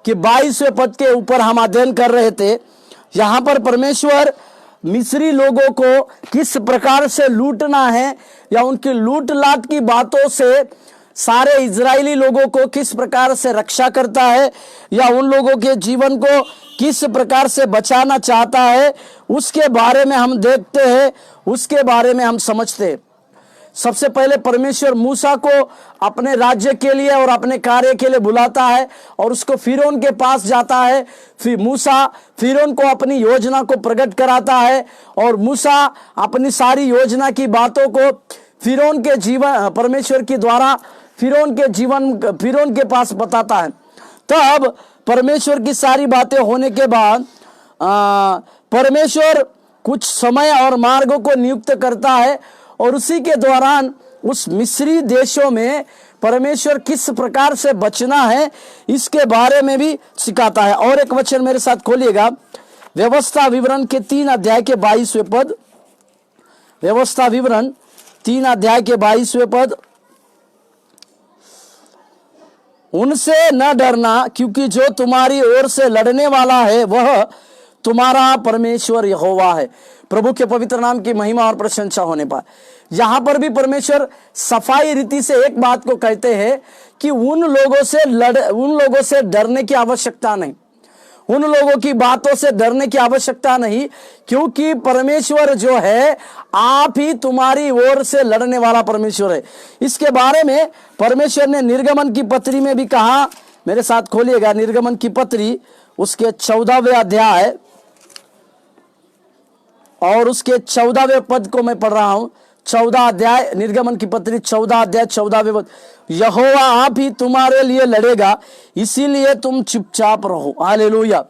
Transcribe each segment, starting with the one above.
कि 22वें पद के ऊपर हम अध्ययन कर रहे थे। यहाँ पर परमेश्वर मिस्री लोगों को किस प्रकार से लूटना है या उनकी लूट लाट की बातों से सारे इजरायली लोगों को किस प्रकार से रक्षा करता है या उन लोगों के जीवन को किस प्रकार से बचाना चाहता है, उसके बारे में हम देखते हैं, उसके बारे में हम समझते हैं। सबसे पहले परमेश्वर मूसा को अपने राज्य के लिए और अपने कार्य के लिए बुलाता है और उसको फिरौन के पास जाता है। फिर मूसा फिरौन को अपनी योजना को प्रकट कराता है और मूसा अपनी सारी योजना की बातों को फिरौन के जीवन परमेश्वर के द्वारा फिरौन के पास बताता है। तब परमेश्वर की सारी बातें होने के बाद परमेश्वर कुछ समय और मार्गों को नियुक्त करता है और उसी के दौरान उस मिस्री देशों में परमेश्वर किस प्रकार से बचना है इसके बारे में भी सिखाता है। और एक वचन मेरे साथ खोलिएगा, व्यवस्था विवरण के 3 अध्याय के 22वें पद। व्यवस्था विवरण 3 अध्याय के 22वें पद। उनसे न डरना, क्योंकि जो तुम्हारी ओर से लड़ने वाला है वह तुम्हारा परमेश्वर यहोवा है। प्रभु के पवित्र नाम की महिमा और प्रशंसा होने पाए। यहां पर भी परमेश्वर सफाई रीति से एक बात को कहते हैं कि उन लोगों से डरने की आवश्यकता नहीं, उन लोगों की बातों से डरने की आवश्यकता नहीं, क्योंकि परमेश्वर जो है आप ही तुम्हारी ओर से लड़ने वाला परमेश्वर है। इसके बारे में परमेश्वर ने निर्गमन की पत्री में भी कहा। मेरे साथ खोलिएगा निर्गमन की पत्री उसके 14वें अध्याय और उसके 14वें पद को मैं पढ़ रहा हूं। 14 अध्याय निर्गमन की पत्री 14 अध्याय 14वें पद। यहोवा आप ही तुम्हारे लिए लड़ेगा, इसीलिए तुम चुपचाप रहो। हालेलुया।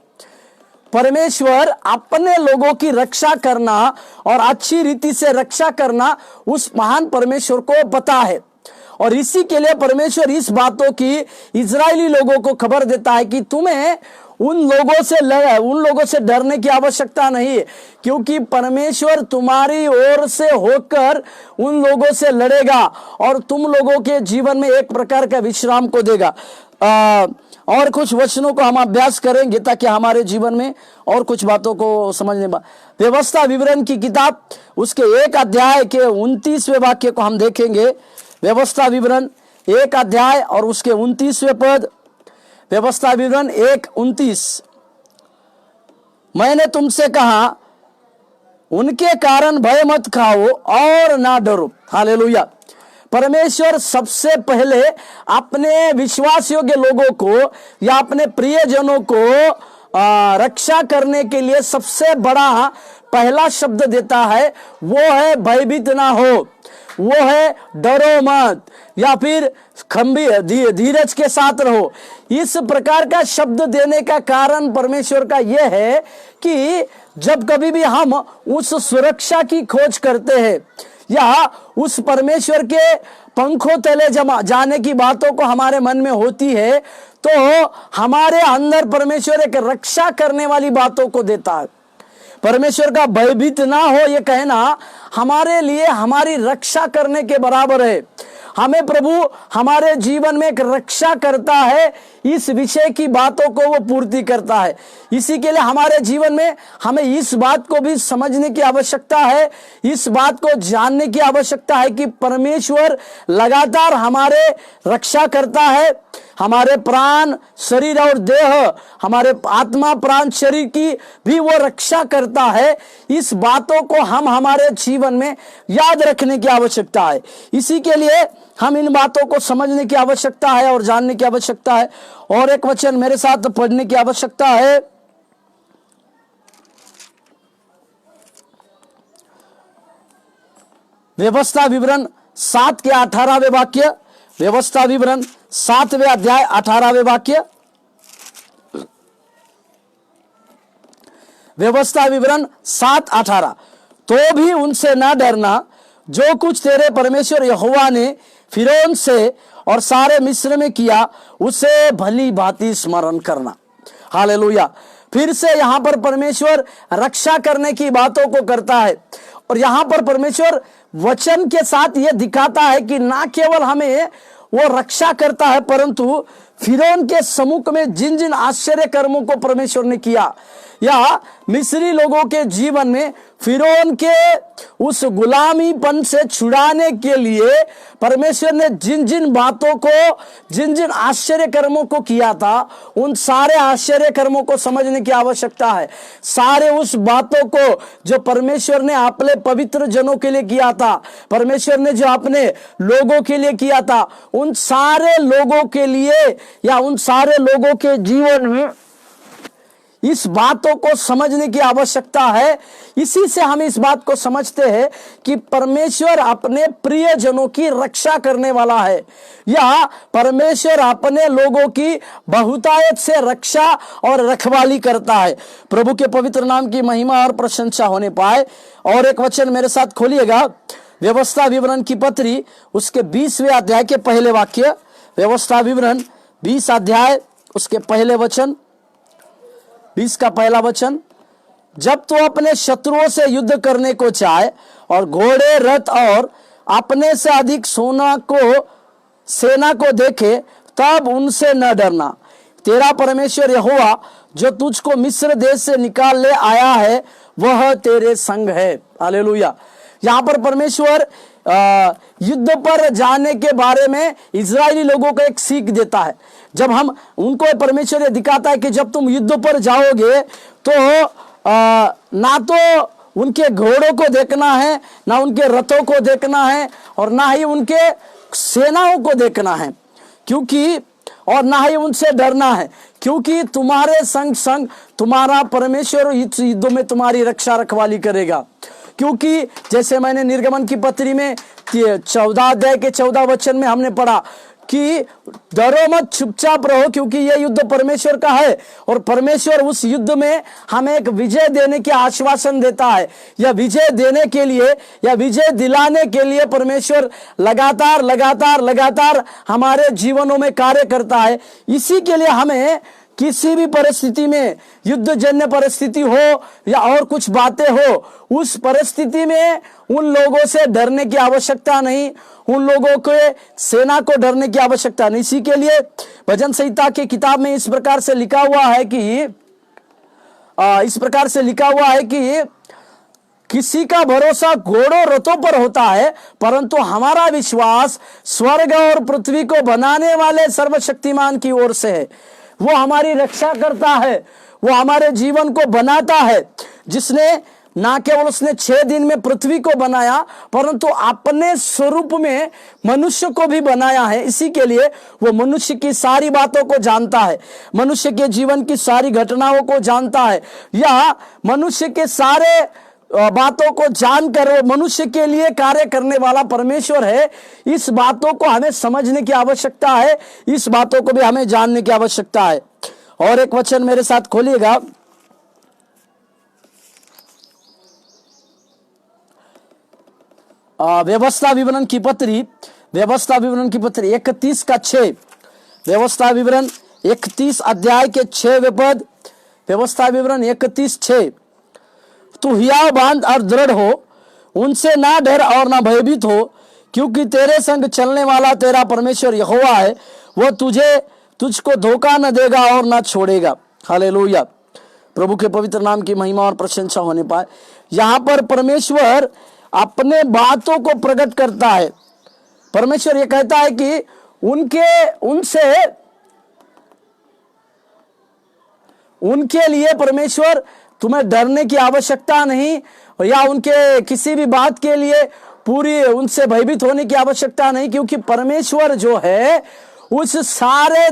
परमेश्वर अपने लोगों की रक्षा करना और अच्छी रीति से रक्षा करना उस महान परमेश्वर को पता है और इसी के लिए परमेश्वर इस बातों की इजरायली लोगों को खबर देता है कि तुम्हें उन लोगों से डरने की आवश्यकता नहीं है, क्योंकि परमेश्वर तुम्हारी ओर से होकर उन लोगों से लड़ेगा और तुम लोगों के जीवन में एक प्रकार का विश्राम को देगा। और कुछ वचनों को हम अभ्यास करेंगे ताकि हमारे जीवन में और कुछ बातों को समझने में। व्यवस्था विवरण की किताब उसके 1 अध्याय के 29वें वाक्य को हम देखेंगे। व्यवस्था विवरण 1 अध्याय और उसके 29वें पद। व्यवस्था विवरण 1:29। मैंने तुमसे कहा उनके कारण भय मत खाओ और ना डरो। हालेलुया। परमेश्वर सबसे पहले अपने विश्वास योग्य लोगों को या अपने प्रियजनों को रक्षा करने के लिए सबसे बड़ा पहला शब्द देता है, वो है भयभीत ना हो, वो है डरो मत, या फिर धीरज के साथ रहो। इस प्रकार का शब्द देने का कारण परमेश्वर का यह है कि जब कभी भी हम उस सुरक्षा की खोज करते हैं या उस परमेश्वर के पंखों तले जाने की बातों को हमारे मन में होती है, तो हमारे अंदर परमेश्वर एक रक्षा करने वाली बातों को देता है। परमेश्वर का भयभीत ना हो ये कहना हमारे लिए हमारी रक्षा करने के बराबर है। हमें प्रभु हमारे जीवन में एक रक्षा करता है, इस विषय की बातों को वो पूर्ति करता है। इसी के लिए हमारे जीवन में हमें इस बात को भी समझने की आवश्यकता है, इस बात को जानने की आवश्यकता है कि परमेश्वर लगातार हमारे रक्षा करता है। हमारे प्राण, शरीर और देह, हमारे आत्मा, प्राण, शरीर की भी वो रक्षा करता है। इस बातों को हम हमारे जीवन में याद रखने की आवश्यकता है। इसी के लिए हम इन बातों को समझने की आवश्यकता है और जानने की आवश्यकता है। और एक वचन मेरे साथ पढ़ने की आवश्यकता है। व्यवस्था विवरण 7 के 18वें वाक्य। व्यवस्था विवरण 7वें अध्याय 18वें वाक्य। व्यवस्था विवरण 7:18। तो भी उनसे ना डरना, जो कुछ तेरे परमेश्वर यहोवा ने फिरौन से और सारे मिस्र में किया उसे भली भांति स्मरण करना। हालेलुया। फिर से यहां पर परमेश्वर रक्षा करने की बातों को करता है और यहां पर परमेश्वर वचन के साथ यह दिखाता है कि ना केवल हमें वो रक्षा करता है, परंतु फिरौन के सम्मुख में जिन जिन आश्चर्य कर्मों को परमेश्वर ने किया, या मिस्री लोगों के जीवन में फिरौन के उस गुलामीपन से छुड़ाने के लिए परमेश्वर ने जिन जिन बातों को, जिन जिन आश्चर्य कर्मों को किया था, उन सारे आश्चर्य कर्मों को समझने की आवश्यकता है। सारे उस बातों को जो परमेश्वर ने अपने पवित्र जनों के लिए किया था, परमेश्वर ने जो अपने लोगों के लिए किया था, उन सारे लोगों के लिए या उन सारे लोगों के जीवन में इस बातों को समझने की आवश्यकता है। इसी से हम इस बात को समझते हैं कि परमेश्वर अपने प्रिय जनों की रक्षा करने वाला है, या परमेश्वर अपने लोगों की बहुतायत से रक्षा और रखवाली करता है। प्रभु के पवित्र नाम की महिमा और प्रशंसा होने पाए। और एक वचन मेरे साथ खोलिएगा, व्यवस्था विवरण की पत्री उसके 20वें अध्याय के पहले वाक्य। व्यवस्था विवरण 20 अध्याय उसके पहले वचन, 20 का पहला वचन। जब तू अपने शत्रुओं से युद्ध करने को चाहे और घोड़े, रथ और अपने से अधिक सेना को देखे, तब उनसे न डरना। तेरा परमेश्वर यहोवा जो तुझको मिस्र देश से निकाल ले आया है, वह तेरे संग है। हालेलुया। यहाँ पर परमेश्वर युद्ध पर जाने के बारे में इजरायली लोगों को एक सीख देता है। जब हम उनको परमेश्वर ये दिखाता है कि जब तुम युद्ध पर जाओगे तो ना तो उनके घोड़ों को देखना है, ना उनके रथों को देखना है, और ना ही उनके सेनाओं को देखना है, क्योंकि और ना ही उनसे डरना है, क्योंकि तुम्हारे संग संग तुम्हारा परमेश्वर इस युद्ध में तुम्हारी रक्षा रखवाली करेगा। क्योंकि जैसे मैंने निर्गमन की पत्री में 14 अध्याय के 14 वचन में हमने पढ़ा कि डरो मत, चुपचाप रहो, क्योंकि यह युद्ध परमेश्वर का है, और परमेश्वर उस युद्ध में हमें एक विजय देने के आश्वासन देता है। या विजय देने के लिए या विजय दिलाने के लिए परमेश्वर लगातार लगातार लगातार हमारे जीवनों में कार्य करता है। इसी के लिए हमें किसी भी परिस्थिति में, युद्ध जन्य परिस्थिति हो या और कुछ बातें हो, उस परिस्थिति में उन लोगों से डरने की आवश्यकता नहीं, उन लोगों के सेना को डरने की आवश्यकता नहीं। इसी के लिए भजन संहिता की किताब में इस प्रकार से लिखा हुआ है कि किसी का भरोसा घोड़ों रथों पर होता है, परंतु हमारा विश्वास स्वर्ग और पृथ्वी को बनाने वाले सर्वशक्तिमान की ओर से है। वो हमारी रक्षा करता है, वो हमारे जीवन को बनाता है, जिसने ना केवल उसने 6 दिन में पृथ्वी को बनाया, परंतु अपने स्वरूप में मनुष्य को भी बनाया है। इसी के लिए वो मनुष्य की सारी बातों को जानता है, मनुष्य के जीवन की सारी घटनाओं को जानता है, या मनुष्य के सारे बातों को जानकर वो मनुष्य के लिए कार्य करने वाला परमेश्वर है। इस बातों को हमें समझने की आवश्यकता है, इस बातों को भी हमें जानने की आवश्यकता है। और एक वचन मेरे साथ खोलिएगा, व्यवस्था विवरण की पत्री 31 का 6। व्यवस्था विवरण 31 अध्याय के 6वें पद। व्यवस्था विवरण 31:6। तू हियाव बांध और दृढ़ हो, उनसे ना डर और ना भयभीत हो, क्योंकि तेरे संग चलने वाला तेरा परमेश्वर यहोवा है, वह तुझको धोखा न देगा और ना छोड़ेगा। हालेलुया। प्रभु के पवित्र नाम की महिमा और प्रशंसा होने पाए। यहाँ पर परमेश्वर अपने बातों को प्रकट करता है। परमेश्वर ये कहता है कि उनके लिए परमेश्वर तुम्हें डरने की आवश्यकता नहीं, या उनके किसी भी बात के लिए पूरी उनसे भयभीत होने की आवश्यकता नहीं, क्योंकि परमेश्वर जो है उस सारे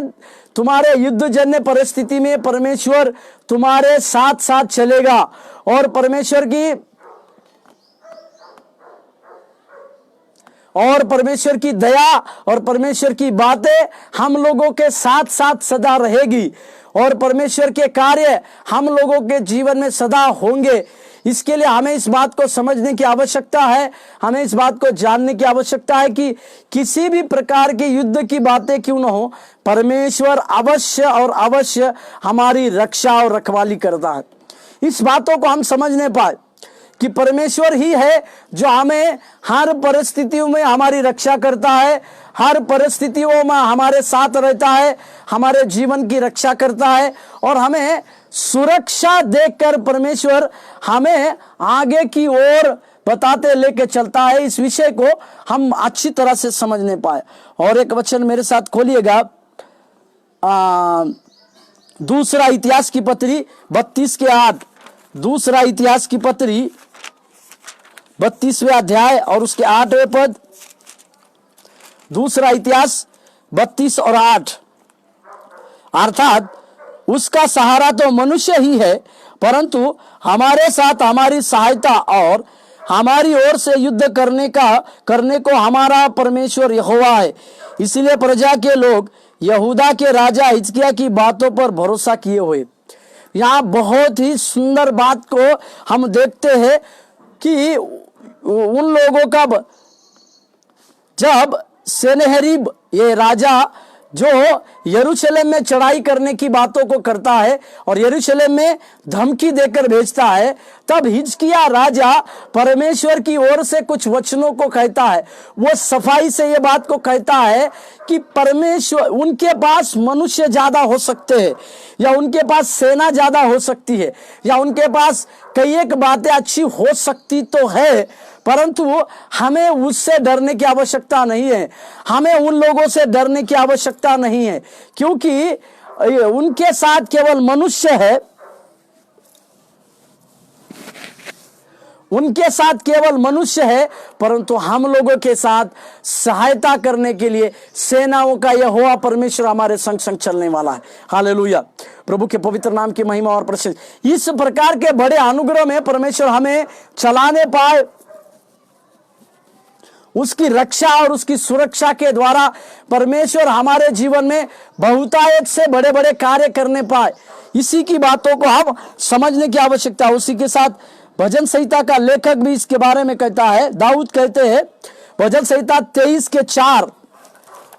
तुम्हारे युद्ध जन्य परिस्थिति में परमेश्वर तुम्हारे साथ साथ चलेगा। और परमेश्वर की दया और परमेश्वर की बातें हम लोगों के साथ साथ सदा रहेगी, और परमेश्वर के कार्य हम लोगों के जीवन में सदा होंगे। इसके लिए हमें इस बात को समझने की आवश्यकता है, हमें इस बात को जानने की आवश्यकता है कि किसी भी प्रकार के युद्ध की बातें क्यों न हो, परमेश्वर अवश्य और अवश्य हमारी रक्षा और रखवाली करता है। इस बातों को हम समझने पाए कि परमेश्वर ही है जो हमें हर परिस्थितियों में हमारी रक्षा करता है, हर परिस्थितियों में हमारे साथ रहता है, हमारे जीवन की रक्षा करता है और हमें सुरक्षा देकर परमेश्वर हमें आगे की ओर बताते लेके चलता है। इस विषय को हम अच्छी तरह से समझने पाए। और एक वचन मेरे साथ खोलिएगा, दूसरा इतिहास की पत्री 32:8। दूसरा इतिहास की पत्री 32वें अध्याय और उसके 8वें पद। दूसरा इतिहास 32 और 8, अर्थात उसका सहारा तो मनुष्य ही है, परंतु हमारे साथ हमारी सहायता और हमारी ओर से युद्ध करने को हमारा परमेश्वर यहोवा है। इसलिए प्रजा के लोग यहूदा के राजा हिजकिय्याह की बातों पर भरोसा किए हुए। यहाँ बहुत ही सुंदर बात को हम देखते हैं कि उन लोगों का जब सेनेहरीब ये राजा जो यरूशलेम में चढ़ाई करने की बातों को करता है और यरूशलेम में धमकी देकर भेजता है, तब हिजकिय्याह राजा परमेश्वर की ओर से कुछ वचनों को कहता है। वो सफाई से ये बात को कहता है कि परमेश्वर, उनके पास मनुष्य ज्यादा हो सकते हैं या उनके पास सेना ज्यादा हो सकती है या उनके पास कई एक बातें अच्छी हो सकती तो है, परंतु हमें उससे डरने की आवश्यकता नहीं है। हमें उन लोगों से डरने की आवश्यकता नहीं है, क्योंकि उनके साथ केवल मनुष्य है, उनके साथ केवल मनुष्य है, परंतु हम लोगों के साथ सहायता करने के लिए सेनाओं का यहोवा परमेश्वर हमारे संग संग चलने वाला है। हालेलुया, प्रभु के पवित्र नाम की महिमा और प्रशंसा। इस प्रकार के बड़े अनुग्रह में परमेश्वर हमें चलाने पाए, उसकी रक्षा और उसकी सुरक्षा के द्वारा परमेश्वर हमारे जीवन में बहुतायत से बड़े बड़े कार्य करने पाए। इसी की बातों को हम समझने की आवश्यकता है। उसी के साथ भजन संहिता का लेखक भी इसके बारे में कहता है। दाऊद कहते हैं भजन संहिता 23:4,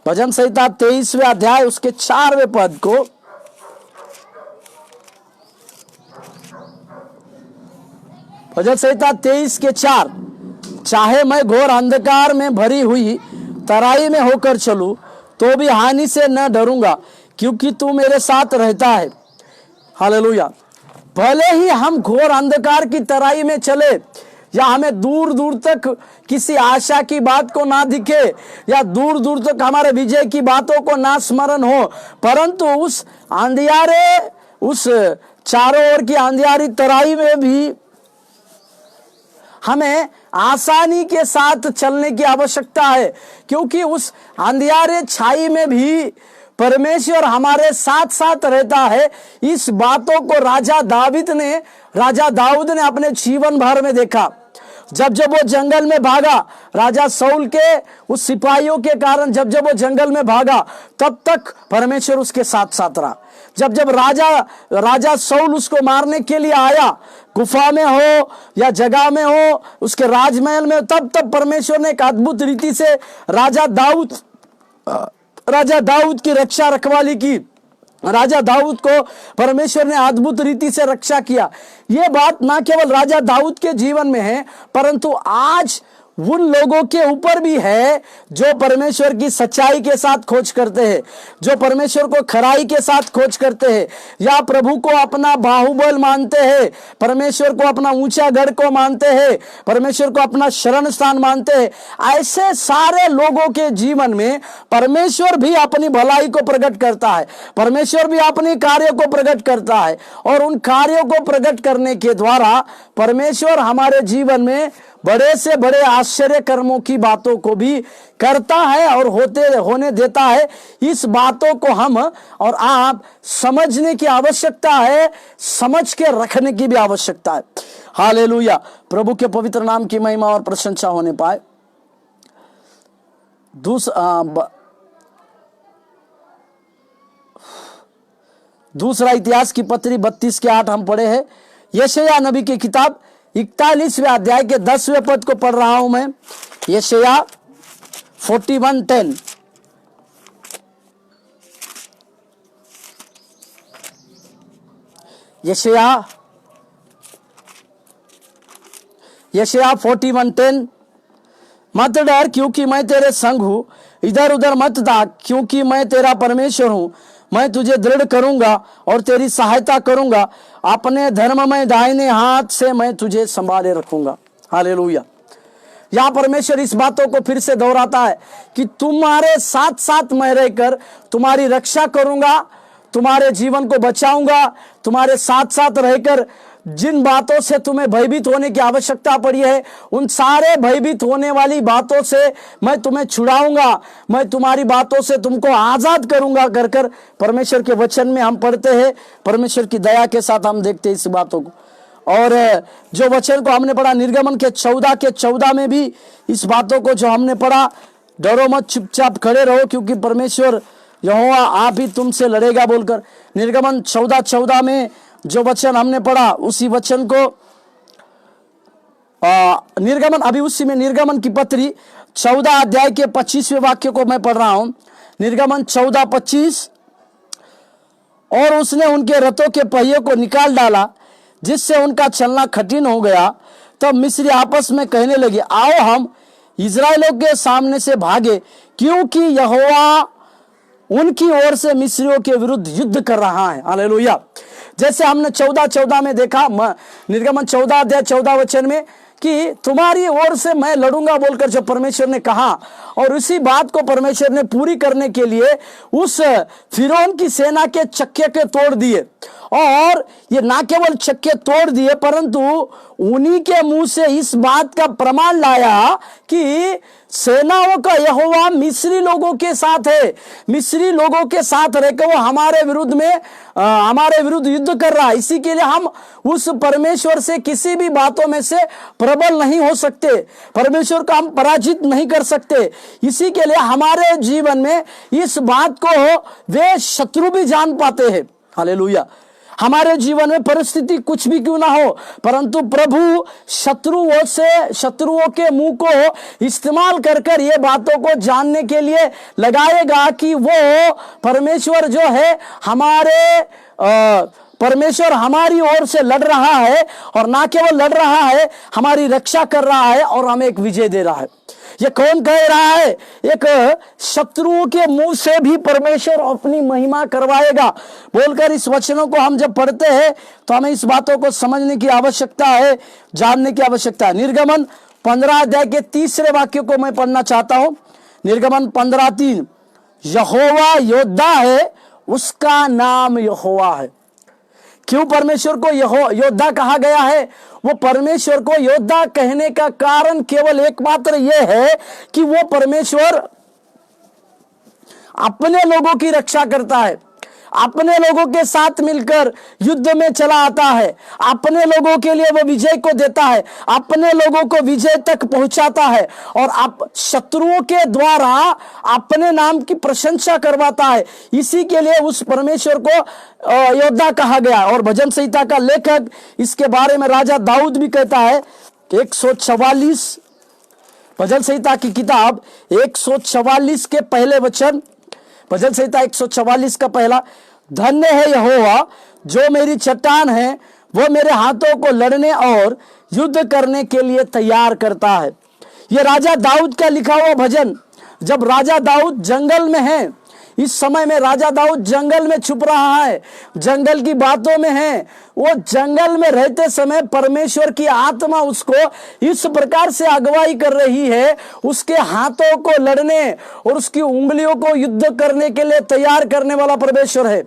भजन संहिता 23वें अध्याय उसके 4वें पद को, भजन संहिता 23:4, चाहे मैं घोर अंधकार में भरी हुई तराई में होकर चलूं तो भी हानि से न डरूंगा, क्योंकि तू मेरे साथ रहता है। हालेलुया। भले ही हम घोर अंधकार की तराई में चले या हमें दूर दूर तक किसी आशा की बात को ना दिखे या दूर दूर तक हमारे विजय की बातों को ना स्मरण हो, परंतु उस अंधियारे, उस चारों ओर की अंधियारी तराई में भी हमें आसानी के साथ चलने की आवश्यकता है, क्योंकि उस अंधियारे छाई में भी परमेश्वर हमारे साथ साथ रहता है। इस बातों को राजा दाऊद ने अपने जीवन भर में देखा। जब जब वो जंगल में भागा, राजा शाऊल के उस सिपाहियों के कारण जब जब वो जंगल में भागा, तब तक परमेश्वर उसके साथ साथ रहा। जब जब राजा शाऊल उसको मारने के लिए आया, गुफा में हो या जगह में हो, उसके राजमहल में, तब तब परमेश्वर ने एक अद्भुत रीति से राजा दाऊद की रक्षा रखवाली की। राजा दाऊद को परमेश्वर ने अद्भुत रीति से रक्षा किया। यह बात ना केवल राजा दाऊद के जीवन में है, परंतु आज उन लोगों के ऊपर भी है जो परमेश्वर की सच्चाई के साथ खोज करते हैं, जो परमेश्वर को खराई के साथ खोज करते हैं, या प्रभु को अपना बाहुबल मानते हैं, परमेश्वर को अपना ऊंचा गढ़ को मानते हैं, परमेश्वर को अपना शरण स्थान मानते हैं। ऐसे सारे लोगों के जीवन में परमेश्वर भी अपनी भलाई को प्रकट करता है, परमेश्वर भी अपने कार्यों को प्रकट करता है, और उन कार्यों को प्रकट करने के द्वारा परमेश्वर हमारे जीवन में बड़े से बड़े आश्चर्य कर्मों की बातों को भी करता है और होने देता है। इस बातों को हम और आप समझने की आवश्यकता है, समझ के रखने की भी आवश्यकता है। हालेलुया, प्रभु के पवित्र नाम की महिमा और प्रशंसा होने पाए। दूसरा इतिहास की पत्री 32:8 हम पढ़े हैं। यशायाह नबी की किताब 41वें अध्याय के 10वें पद को पढ़ रहा हूं मैं। यशायाह 41:10, यशायाह यशायाह 41:10, मत डर क्योंकि मैं तेरे संग हूं, इधर उधर मत ताक क्योंकि मैं तेरा परमेश्वर हूं, मैं तुझे दृढ़ करूंगा और तेरी सहायता करूंगा, अपने धर्ममय दाहिने हाथ से मैं तुझे संभाले रखूंगा। हालेलुया। यहां परमेश्वर इस बातों को फिर से दोहराता है कि तुम्हारे साथ साथ मैं रहकर तुम्हारी रक्षा करूंगा, तुम्हारे जीवन को बचाऊंगा, तुम्हारे साथ साथ रहकर जिन बातों से तुम्हें भयभीत होने की आवश्यकता पड़ी है उन सारे भयभीत होने वाली बातों से मैं तुम्हें छुड़ाऊंगा, मैं तुम्हारी बातों से तुमको आजाद करूंगा कर कर परमेश्वर के वचन में हम पढ़ते हैं। परमेश्वर की दया के साथ हम देखते हैं इस बातों को। और जो वचन को हमने पढ़ा निर्गमन के 14 में भी इस बातों को जो हमने पढ़ा, डरो मत, चुपचाप खड़े रहो क्योंकि परमेश्वर यहोवा आप ही तुमसे लड़ेगा बोलकर। निर्गमन 14 में जो वचन हमने पढ़ा उसी वचन को निर्गमन की पत्री 14 अध्याय के 25वें वाक्य को मैं पढ़ रहा हूं। निर्गमन 14:25, और उसने उनके रथों के पहियों को निकाल डाला जिससे उनका चलना कठिन हो गया। तब मिस्री आपस में कहने लगे, आओ हम इजराइलों के सामने से भागे क्योंकि यहोवा उनकी ओर से मिस्रियों के विरुद्ध युद्ध कर रहा है। हालेलुया। जैसे हमने 14 में देखा, निर्गमन 14 अध्याय 14 वचन में कि तुम्हारी ओर से मैं लड़ूंगा बोलकर जो परमेश्वर ने कहा, और उसी बात को परमेश्वर ने पूरी करने के लिए उस फिरौन की सेना के चक्के के तोड़ दिए। और ये ना केवल चक्के तोड़ दिए परंतु उन्हीं के मुंह से इस बात का प्रमाण लाया कि सेनाओं का यहोवा मिस्री लोगों के साथ है, मिस्री लोगों के साथ रहकर वो हमारे विरुद्ध युद्ध कर रहा है। इसी के लिए हम उस परमेश्वर से किसी भी बातों में से प्रबल नहीं हो सकते, परमेश्वर को हम पराजित नहीं कर सकते। इसी के लिए हमारे जीवन में इस बात को वे शत्रु भी जान पाते हैं। हालेलुया। हमारे जीवन में परिस्थिति कुछ भी क्यों ना हो परंतु प्रभु शत्रुओं के मुंह को इस्तेमाल कर कर ये बातों को जानने के लिए लगाएगा कि वो परमेश्वर जो है परमेश्वर हमारी ओर से लड़ रहा है, और ना केवल लड़ रहा है हमारी रक्षा कर रहा है और हमें एक विजय दे रहा है। ये कौन कह रहा है? एक शत्रुओं के मुंह से भी परमेश्वर अपनी महिमा करवाएगा बोलकर इस वचनों को हम जब पढ़ते हैं तो हमें इस बातों को समझने की आवश्यकता है, जानने की आवश्यकता है। निर्गमन 15 अध्याय के 3 वाक्य को मैं पढ़ना चाहता हूं। निर्गमन 15:3, यहोवा योद्धा है, उसका नाम यहोवा है। क्यों परमेश्वर को योद्धा कहा गया है? वो परमेश्वर को योद्धा कहने का कारण केवल एकमात्र यह है कि वो परमेश्वर अपने लोगों की रक्षा करता है, अपने लोगों के साथ मिलकर युद्ध में चला आता है, अपने लोगों के लिए वो विजय को देता है, अपने लोगों को विजय तक पहुंचाता है और शत्रुओं के द्वारा अपने नाम की प्रशंसा करवाता है। इसी के लिए उस परमेश्वर को योद्धा कहा गया। और भजन संहिता का लेखक इसके बारे में राजा दाऊद भी कहता है, 144 भजन संहिता की किताब 144 के पहले वचन, भजन संहिता 144 का पहला, धन्य है यहोवा जो मेरी चट्टान है, वो मेरे हाथों को लड़ने और युद्ध करने के लिए तैयार करता है। यह राजा दाऊद का लिखा हुआ भजन। जब राजा दाऊद जंगल में है, इस समय में राजा दाऊद जंगल में छुप रहा है, जंगल की बातों में है, वो जंगल में रहते समय परमेश्वर की आत्मा उसको इस प्रकार से अगुवाई कर रही है, उसके हाथों को लड़ने और उसकी उंगलियों को युद्ध करने के लिए तैयार करने वाला परमेश्वर है।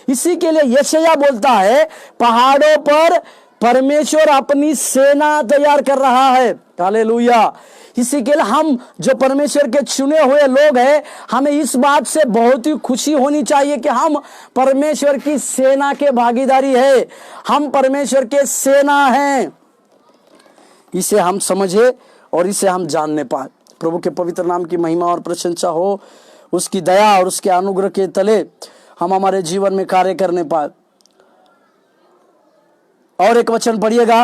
इसी के लिए यशायाह बोलता है, पहाड़ों पर परमेश्वर अपनी सेना तैयार कर रहा है। हालेलुया। इसी के लिए हम जो परमेश्वर के चुने हुए लोग हैं, हमें इस बात से बहुत ही खुशी होनी चाहिए कि हम परमेश्वर की सेना के भागीदारी है, हम परमेश्वर के सेना हैं। इसे हम समझे और इसे हम जानने पाए। प्रभु के पवित्र नाम की महिमा और प्रशंसा हो, उसकी दया और उसके अनुग्रह के तले हम हमारे जीवन में कार्य करने पाए। और एक वचन पढ़िएगा,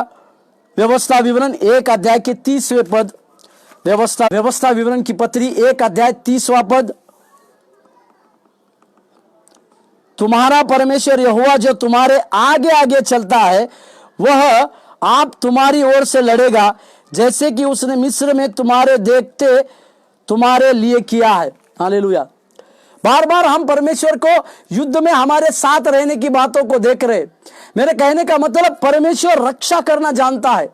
व्यवस्था विवरण 1 अध्याय के 30वें पद, व्यवस्था विवरण की पत्री 1 अध्याय 30वां पद, तुम्हारा परमेश्वर यहोवा जो तुम्हारे आगे आगे चलता है, वह आप तुम्हारी ओर से लड़ेगा जैसे कि उसने मिस्र में तुम्हारे देखते तुम्हारे लिए किया है। हालेलुया। बार बार हम परमेश्वर को युद्ध में हमारे साथ रहने की बातों को देख रहे। मेरे कहने का मतलब परमेश्वर रक्षा करना जानता है।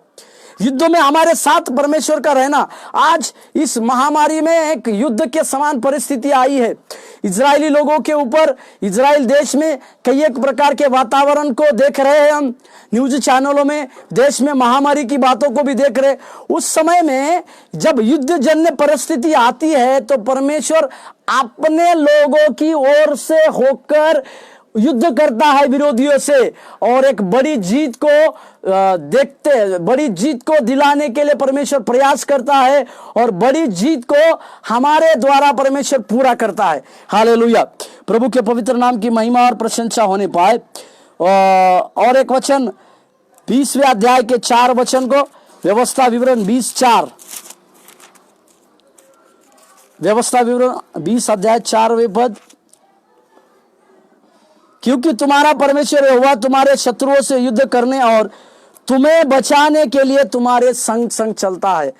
युद्ध में हमारे साथ परमेश्वर का रहना। आज इस महामारी में एक युद्ध के समान परिस्थिति आई है इजरायली लोगों के ऊपर। इजराइल देश में कई एक प्रकार के वातावरण को देख रहे हैं हम न्यूज चैनलों में, देश में महामारी की बातों को भी देख रहे। उस समय में जब युद्ध जन्य परिस्थिति आती है तो परमेश्वर अपने लोगों की ओर से होकर युद्ध करता है विरोधियों से, और एक बड़ी जीत को बड़ी जीत को दिलाने के लिए परमेश्वर प्रयास करता है, और बड़ी जीत को हमारे द्वारा परमेश्वर पूरा करता है। हालेलुया। प्रभु के पवित्र नाम की महिमा और प्रशंसा होने पाए। और एक वचन 20वें अध्याय के 4 वचन को, व्यवस्था विवरण 20:4, व्यवस्था विवरण 20 अध्याय 4वें पद। क्योंकि तुम्हारा परमेश्वर यहोवा तुम्हारे शत्रुओं से युद्ध करने और तुम्हें बचाने के लिए तुम्हारे संग संग चलता है।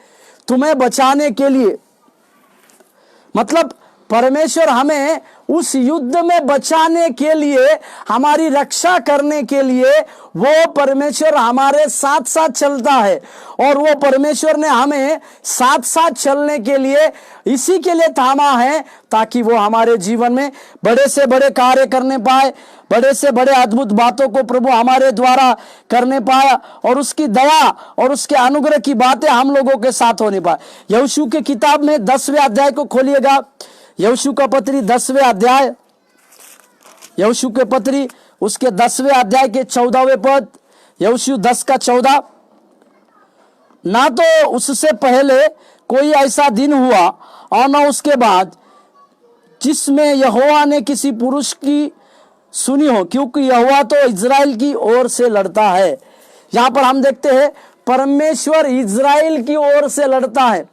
तुम्हें बचाने के लिए मतलब परमेश्वर हमें उस युद्ध में बचाने के लिए, हमारी रक्षा करने के लिए वो परमेश्वर हमारे साथ साथ चलता है। और वो परमेश्वर ने हमें साथ साथ चलने के लिए इसी के लिए थामा है ताकि वो हमारे जीवन में बड़े से बड़े कार्य करने पाए, बड़े से बड़े अद्भुत बातों को प्रभु हमारे द्वारा करने पाया, और उसकी दया और उसके अनुग्रह की बातें हम लोगों के साथ होने पाए। यहोशू की किताब में 10वें अध्याय को खोलिएगा। यहोशू का पत्री 10वें अध्याय, यहोशू के पत्री उसके 10वें अध्याय के 14वें पद। यहोशू 10 का 14। ना तो उससे पहले कोई ऐसा दिन हुआ और न उसके बाद जिसमें यहोवा ने किसी पुरुष की सुनी हो, क्योंकि यहोवा तो इजराइल की ओर से लड़ता है। यहां पर हम देखते हैं परमेश्वर इजराइल की ओर से लड़ता है।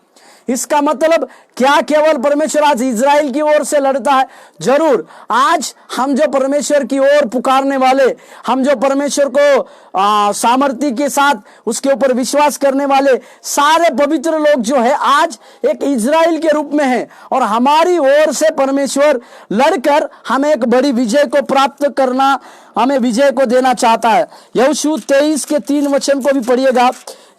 इसका मतलब क्या केवल परमेश्वर आज इजराइल की ओर से लड़ता है? जरूर। आज हम जो परमेश्वर की ओर पुकारने वाले, हम जो परमेश्वर को सामर्थ्य के साथ उसके ऊपर विश्वास करने वाले सारे पवित्र लोग जो है आज एक इजराइल के रूप में हैं, और हमारी ओर से परमेश्वर लड़कर हमें एक बड़ी विजय को प्राप्त करना, हमें विजय को देना चाहता है। यहोशू 23 के 3 वचन को भी पढ़िएगा।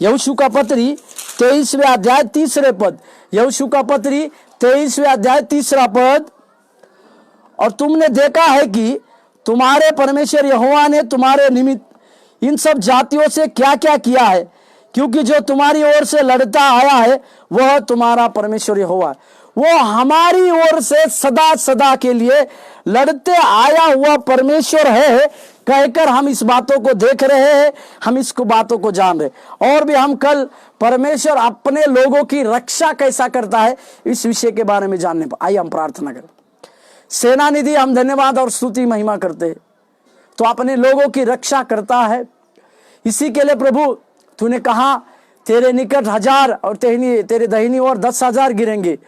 यहोशू का पत्री 23वें अध्याय 3 पद। यहोशू का पत्री 23वें अध्याय 3 पद। और तुमने देखा है कि तुम्हारे परमेश्वर यहोवा ने तुम्हारे निमित्त इन सब जातियों से क्या क्या किया है, क्योंकि जो तुम्हारी ओर से लड़ता आया है वह तुम्हारा परमेश्वर यहोवा है। वो हमारी ओर से सदा सदा के लिए लड़ते आया हुआ परमेश्वर है कहकर हम इस बातों को देख रहे हैं, हम इसको बातों को जान रहे। और भी हम कल परमेश्वर अपने लोगों की रक्षा कैसा करता है इस विषय के बारे में जानने पर आइए हम प्रार्थना करें। सेना निधि, हम धन्यवाद और स्तुति महिमा करते हैं। तो अपने लोगों की रक्षा करता है, इसी के लिए प्रभु तूने कहा तेरे निकट 1000 और तेरे दाहिनी ओर 10,000 गिरेंगे,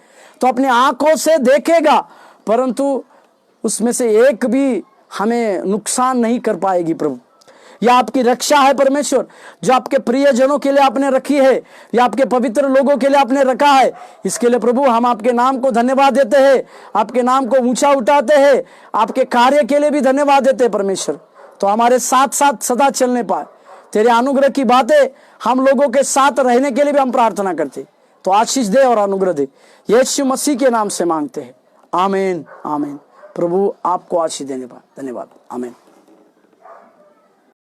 तो अपनी आंखों से देखेगा परंतु उसमें से एक भी हमें नुकसान नहीं कर पाएगी। प्रभु यह आपकी रक्षा है परमेश्वर, जो आपके प्रियजनों के लिए आपने रखी है, या आपके पवित्र लोगों के लिए आपने रखा है। इसके लिए प्रभु हम आपके नाम को धन्यवाद देते हैं, आपके नाम को ऊंचा उठाते हैं, आपके कार्य के लिए भी धन्यवाद देते हैं परमेश्वर। तो हमारे साथ साथ सदा चलने पाए, तेरे अनुग्रह की बातें हम लोगों के साथ रहने के लिए भी हम प्रार्थना करते। तो आशीष दे और अनुग्रह दे, यीशु मसीह के नाम से मांगते हैं, आमीन आमीन। प्रभु आपको आशीष देने पाए। धन्यवाद, आमीन।